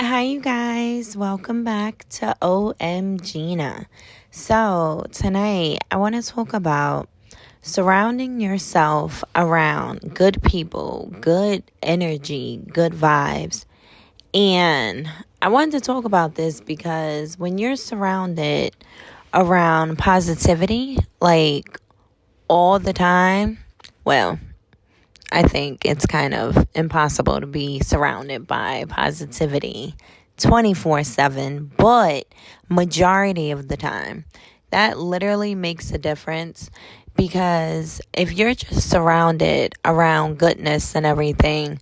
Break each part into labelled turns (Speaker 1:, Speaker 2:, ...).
Speaker 1: Hi, you guys. Welcome back to OM Gina. So, tonight I want to talk about surrounding yourself around good people, good energy, good vibes. And I wanted to talk about this because when you're surrounded around positivity, like all the time, well, I think it's kind of impossible to be surrounded by positivity 24/7, but majority of the time, that literally makes a difference because if you're just surrounded around goodness and everything,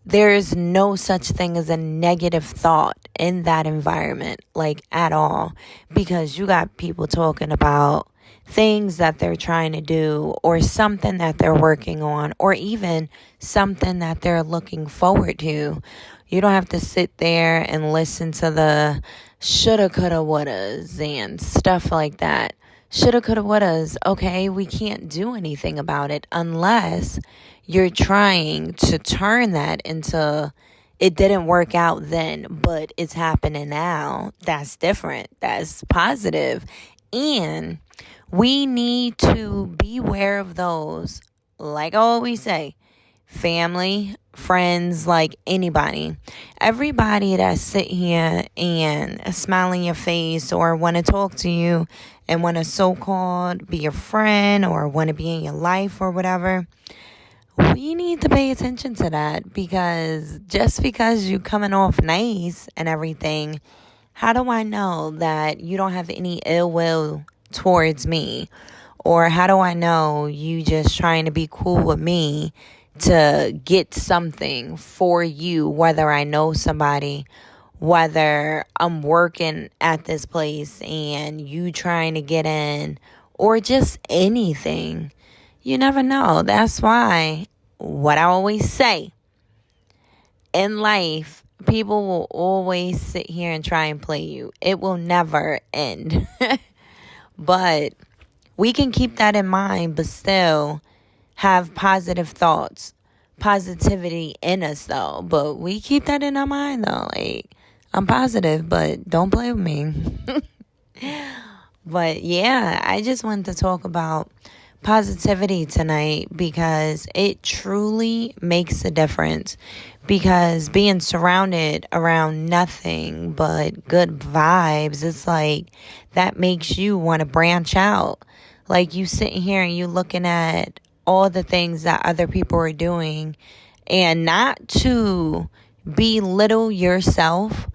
Speaker 1: there's no such thing as a negative thought in that environment, like at all, because you got people talking about things that they're trying to do or something that they're working on or even something that they're looking forward to. You don't have to sit there and listen to the shoulda, coulda, wouldas and stuff like that. Shoulda, coulda, wouldas. Okay, we can't do anything about it unless you're trying to turn that into it didn't work out then, but it's happening now. That's different. That's positive. And we need to beware of those, like I always say, family, friends, like anybody. Everybody that sit here and smile in your face or want to talk to you and want to so-called be your friend or want to be in your life or whatever, we need to pay attention to that because just because you coming off nice and everything, how do I know that you don't have any ill will towards me? Or how do I know you just trying to be cool with me to get something for you, whether I know somebody, whether I'm working at this place and you trying to get in, or just anything. You never know. That's why what I always say in life, people will always sit here and try and play you. It will never end. But we can keep that in mind, but still have positive thoughts, positivity in us though. But we keep that in our mind though. Like, I'm positive, but don't play with me. But yeah, I just wanted to talk about positivity tonight because it truly makes a difference. Because being surrounded around nothing but good vibes, it's like that makes you want to branch out. Like you sitting here and you looking at all the things that other people are doing and not to belittle yourself,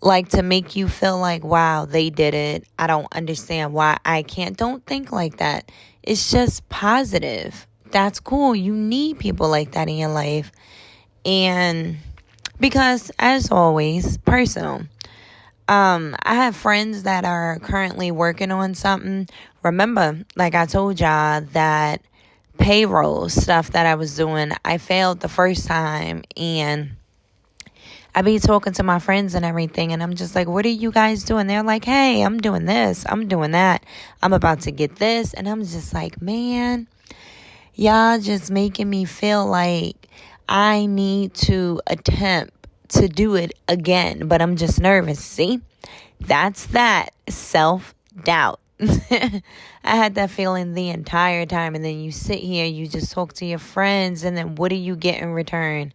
Speaker 1: like to make you feel like, wow, they did it. I don't understand why I can't. Don't think like that. It's just positive. That's cool. You need people like that in your life. And because as always, personal. I have friends that are currently working on something. Remember, like I told y'all, that payroll stuff that I was doing, I failed the first time, and I be talking to my friends and everything, and I'm just like, what are you guys doing? They're like, hey, I'm doing this, I'm doing that, I'm about to get this, and I'm just like, man, y'all just making me feel like I need to attempt to do it again, but I'm just nervous. See, that's that self-doubt. I had that feeling the entire time, and then you sit here, you just talk to your friends, and then what do you get in return?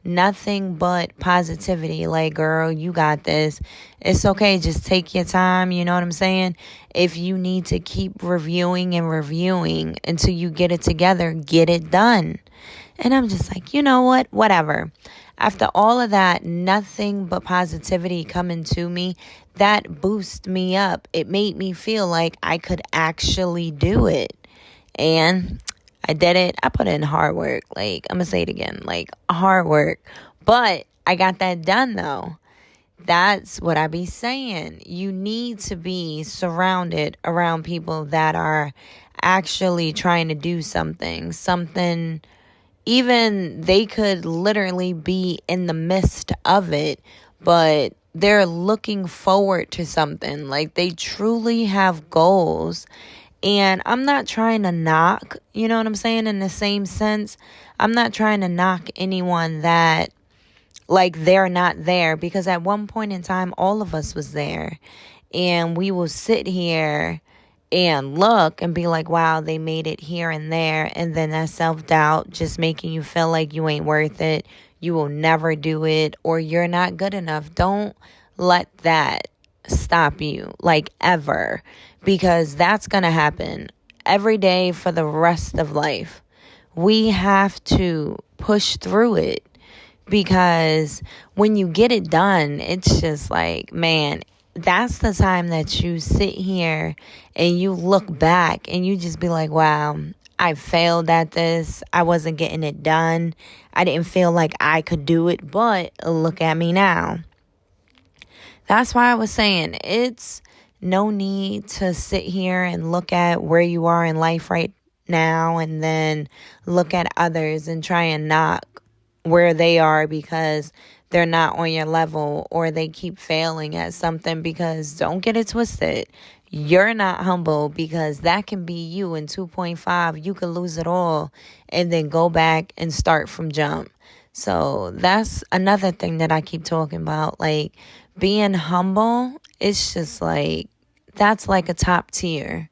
Speaker 1: Nothing but positivity. Like, girl, you got this. It's okay. Just take your time. You know what I'm saying? If you need to keep reviewing and reviewing until you get it together, get it done. And I'm just like, you know what? Whatever. After all of that, nothing but positivity coming to me, that boosted me up. It made me feel like I could actually do it. And I did it. I put in hard work. Like, I'm going to say it again. Like, hard work. But I got that done, though. That's what I be saying. You need to be surrounded around people that are actually trying to do something. Something, even they could literally be in the midst of it, but they're looking forward to something. Like, they truly have goals. And I'm not trying to knock, you know what I'm saying, in the same sense. I'm not trying to knock anyone that like they're not there, because at one point in time all of us was there, and we will sit here and look and be like, wow, they made it here and there, and then that self-doubt just making you feel like you ain't worth it, you will never do it, or you're not good enough. Don't let that stop you, like, ever, because that's gonna happen every day for the rest of life. We have to push through it, because when you get it done, it's just like, man, that's the time that you sit here and you look back and you just be like, wow, I failed at this. I wasn't getting it done. I didn't feel like I could do it, but look at me now. That's why I was saying it's no need to sit here and look at where you are in life right now and then look at others and try and knock where they are because they're not on your level or they keep failing at something, because don't get it twisted. You're not humble, because that can be you in 2.5. You could lose it all and then go back and start from jump. So that's another thing that I keep talking about. Like, being humble, it's just like, that's like a top tier.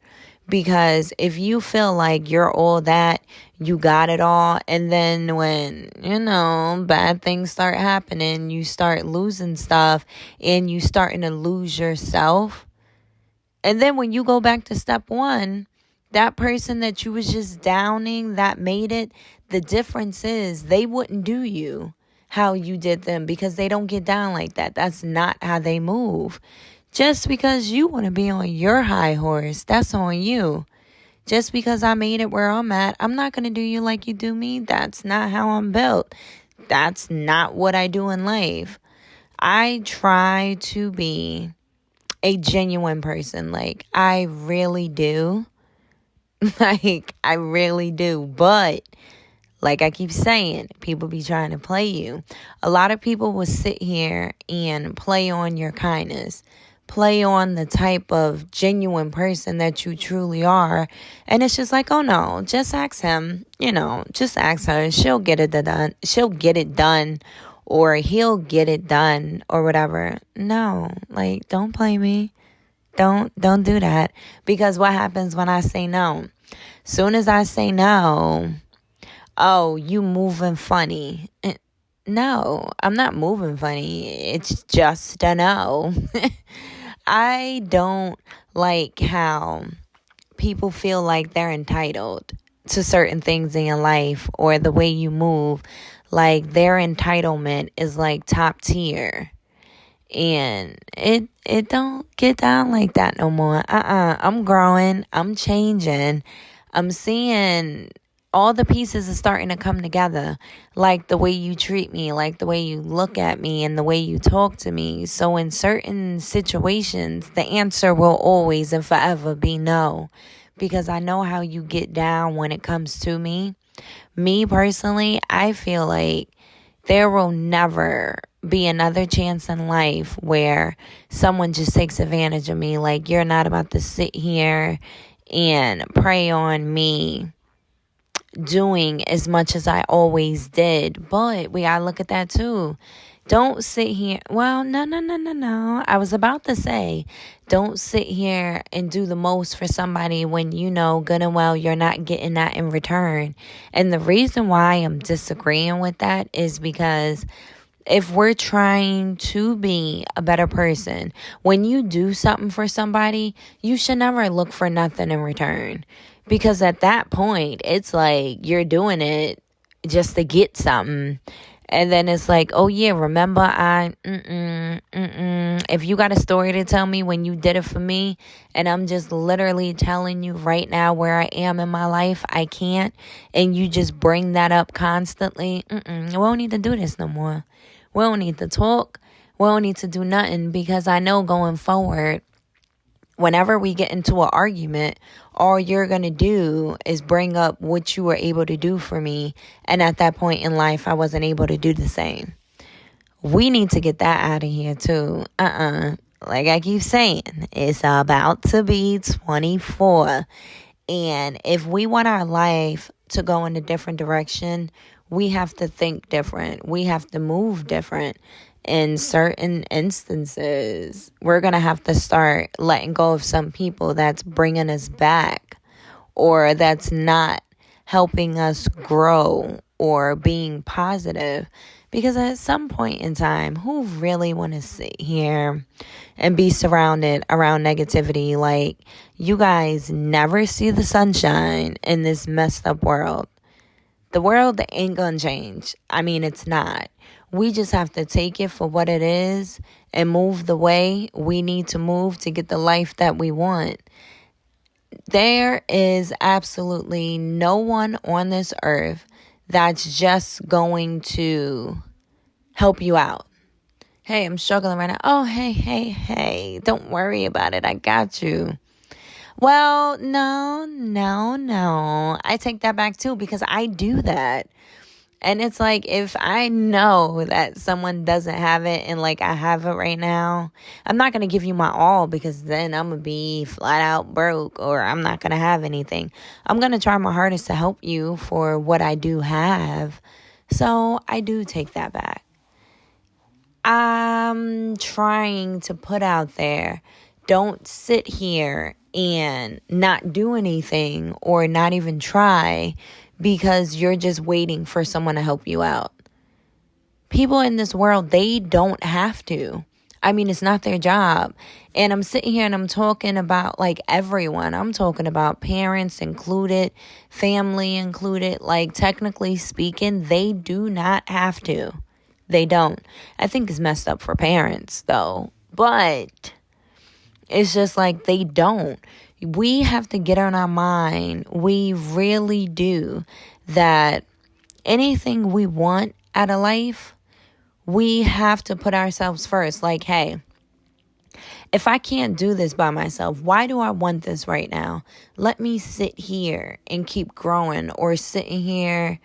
Speaker 1: Because if you feel like you're all that, you got it all, and then when, bad things start happening, you start losing stuff, and you starting to lose yourself. And then when you go back to step one, that person that you was just downing that made it, the difference is they wouldn't do you how you did them, because they don't get down like that. That's not how they move. Just because you want to be on your high horse, that's on you. Just because I made it where I'm at, I'm not going to do you like you do me. That's not how I'm built. That's not what I do in life. I try to be a genuine person. Like, I really do. I really do. But like I keep saying, people be trying to play you. A lot of people will sit here and play on your kindness, play on the type of genuine person that you truly are. And it's just like, oh no, just ask him, just ask her. She'll get it done. She'll get it done, or he'll get it done, or whatever. No, like, don't play me. Don't do that. Because what happens when I say no? Soon as I say no, oh, you moving funny. No, I'm not moving funny. It's just a no. I don't like how people feel like they're entitled to certain things in your life, or the way you move. Like, their entitlement is like top tier. And it don't get down like that no more. I'm growing. I'm changing. I'm seeing all the pieces are starting to come together, like the way you treat me, like the way you look at me, and the way you talk to me. So in certain situations, the answer will always and forever be no, because I know how you get down when it comes to me. Me personally, I feel like there will never be another chance in life where someone just takes advantage of me. Like, you're not about to sit here and prey on me doing as much as I always did. But we gotta look at that too. Don't sit here. Well, no. I was about to say, don't sit here and do the most for somebody when you know good and well you're not getting that in return. And the reason why I'm disagreeing with that is because if we're trying to be a better person, when you do something for somebody, you should never look for nothing in return. Because at that point, it's like you're doing it just to get something. And then it's like, oh yeah, remember if you got a story to tell me when you did it for me, and I'm just literally telling you right now where I am in my life, I can't, and you just bring that up constantly, we don't need to do this no more. We don't need to talk. We don't need to do nothing, because I know going forward, whenever we get into an argument, all you're going to do is bring up what you were able to do for me. And at that point in life, I wasn't able to do the same. We need to get that out of here too. Like I keep saying, it's about to be 24. And if we want our life to go in a different direction, we have to think different. We have to move different. In certain instances, we're going to have to start letting go of some people that's bringing us back or that's not helping us grow or being positive. Because at some point in time, who really want to sit here and be surrounded around negativity? Like, you guys never see the sunshine in this messed up world. The world ain't gonna change. I mean, it's not. We just have to take it for what it is and move the way we need to move to get the life that we want. There is absolutely no one on this earth that's just going to help you out. Hey, I'm struggling right now. Oh, hey. Don't worry about it. I got you. Well, no. I take that back too, because I do that. And it's like, if I know that someone doesn't have it and like I have it right now, I'm not going to give you my all, because then I'm going to be flat out broke or I'm not going to have anything. I'm going to try my hardest to help you for what I do have. So I do take that back. I'm trying to put out there, don't sit here and not do anything or not even try because you're just waiting for someone to help you out. People in this world, they don't have to. I mean, it's not their job. And I'm sitting here and I'm talking about like everyone. I'm talking about parents included, family included. Like, technically speaking, they do not have to. They don't. I think it's messed up for parents though. But it's just like they don't. We have to get on our mind. We really do. That anything we want out of life, we have to put ourselves first. Like, hey, if I can't do this by myself, why do I want this right now? Let me sit here and keep growing, or sitting here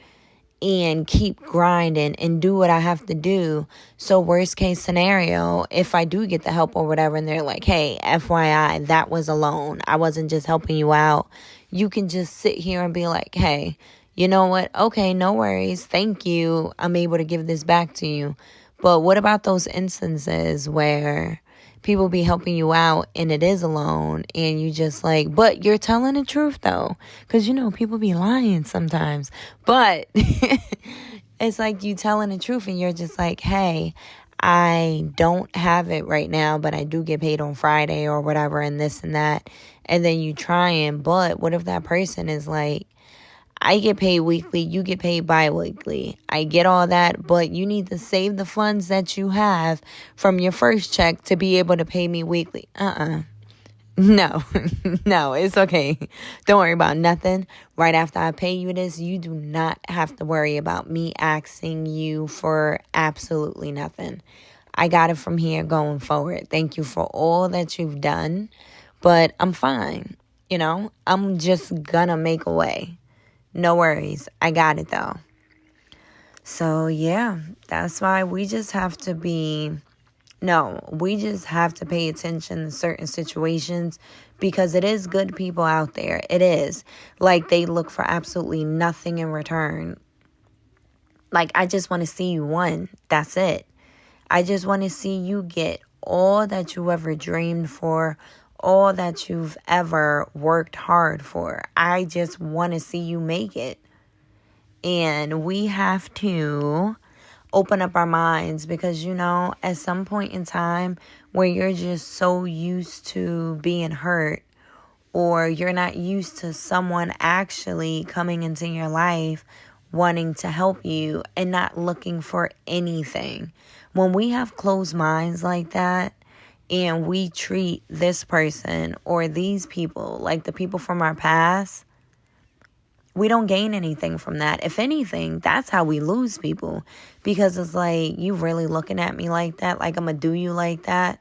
Speaker 1: and keep grinding and do what I have to do. So worst case scenario, if I do get the help or whatever, and they're like, hey, FYI, that was a loan. I wasn't just helping you out. You can just sit here and be like, hey, you know what? Okay, no worries. Thank you. I'm able to give this back to you. But what about those instances where people be helping you out and it is a loan and you just like, but you're telling the truth though? Because, you know, people be lying sometimes. But it's like you telling the truth and you're just like, hey, I don't have it right now, but I do get paid on Friday or whatever and this and that. And then you trying. But what if that person is like, I get paid weekly, you get paid bi-weekly. I get all that, but you need to save the funds that you have from your first check to be able to pay me weekly. No, no, it's okay. Don't worry about nothing. Right after I pay you this, you do not have to worry about me asking you for absolutely nothing. I got it from here going forward. Thank you for all that you've done, but I'm fine. You know, I'm just gonna make a way. No worries. I got it though. So yeah, that's why we just have to pay attention to certain situations, because it is good people out there. It is. Like, they look for absolutely nothing in return. Like, I just want to see you win. That's it. I just want to see you get all that you ever dreamed for, all that you've ever worked hard for. I just want to see you make it. And we have to open up our minds, because, you know, at some point in time where you're just so used to being hurt, or you're not used to someone actually coming into your life wanting to help you and not looking for anything. When we have closed minds like that, and we treat this person or these people like the people from our past, we don't gain anything from that. If anything, that's how we lose people. Because it's like, you really looking at me like that? Like I'm going to do you like that?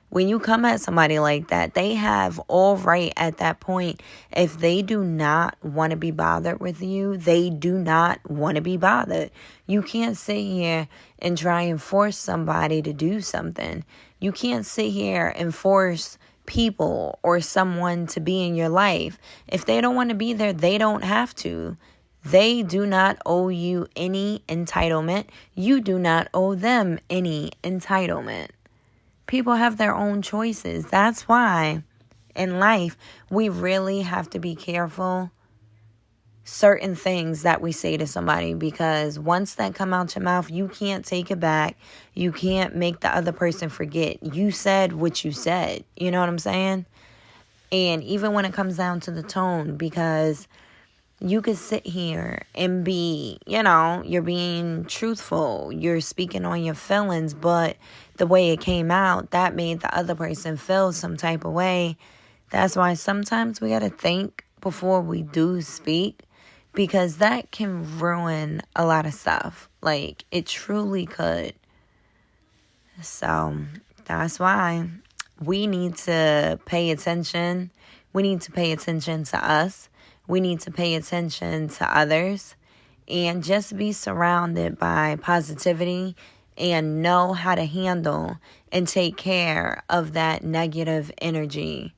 Speaker 1: When you come at somebody like that, they have all right at that point. If they do not want to be bothered with you, they do not want to be bothered. You can't sit here and try and force somebody to do something. You can't sit here and force people or someone to be in your life. If they don't want to be there, they don't have to. They do not owe you any entitlement. You do not owe them any entitlement. People have their own choices. That's why in life we really have to be careful certain things that we say to somebody, because once that come out your mouth, you can't take it back. You can't make the other person forget. You said what you said. You know what I'm saying? And even when it comes down to the tone, because you could sit here and be, you're being truthful. You're speaking on your feelings, but the way it came out, that made the other person feel some type of way. That's why sometimes we got to think before we do speak, because that can ruin a lot of stuff. Like, it truly could. So that's why we need to pay attention. We need to pay attention to us. We need to pay attention to others, and just be surrounded by positivity and know how to handle and take care of that negative energy,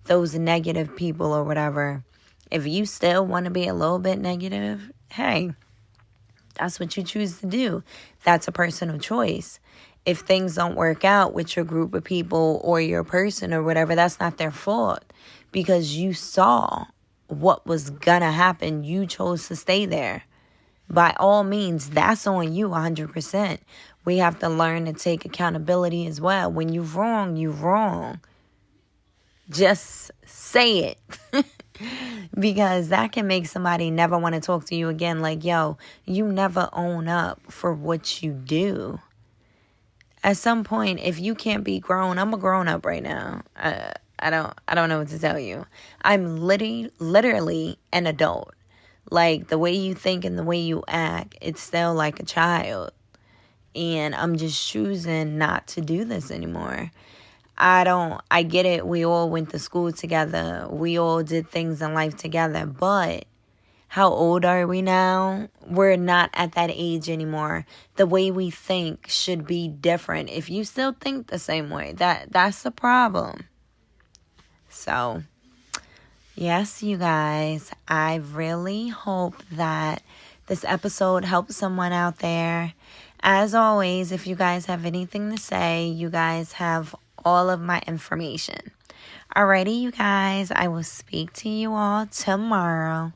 Speaker 1: those negative people or whatever. If you still want to be a little bit negative, hey, that's what you choose to do. That's a personal choice. If things don't work out with your group of people or your person or whatever, that's not their fault, because you saw what was gonna happen. You chose to stay there. By all means, that's on you 100%. We have to learn to take accountability as well. When you're wrong, you're wrong. Just say it. Because that can make somebody never want to talk to you again. Like, yo, you never own up for what you do. At some point, if you can't be grown, I'm a grown up right now. I don't know what to tell you. I'm literally an adult. Like, the way you think and the way you act, it's still like a child. And I'm just choosing not to do this anymore. I get it. We all went to school together. We all did things in life together. But how old are we now? We're not at that age anymore. The way we think should be different. If you still think the same way, that's the problem. So, yes, you guys, I really hope that this episode helps someone out there. As always, if you guys have anything to say, you guys have all of my information. Alrighty, you guys, I will speak to you all tomorrow.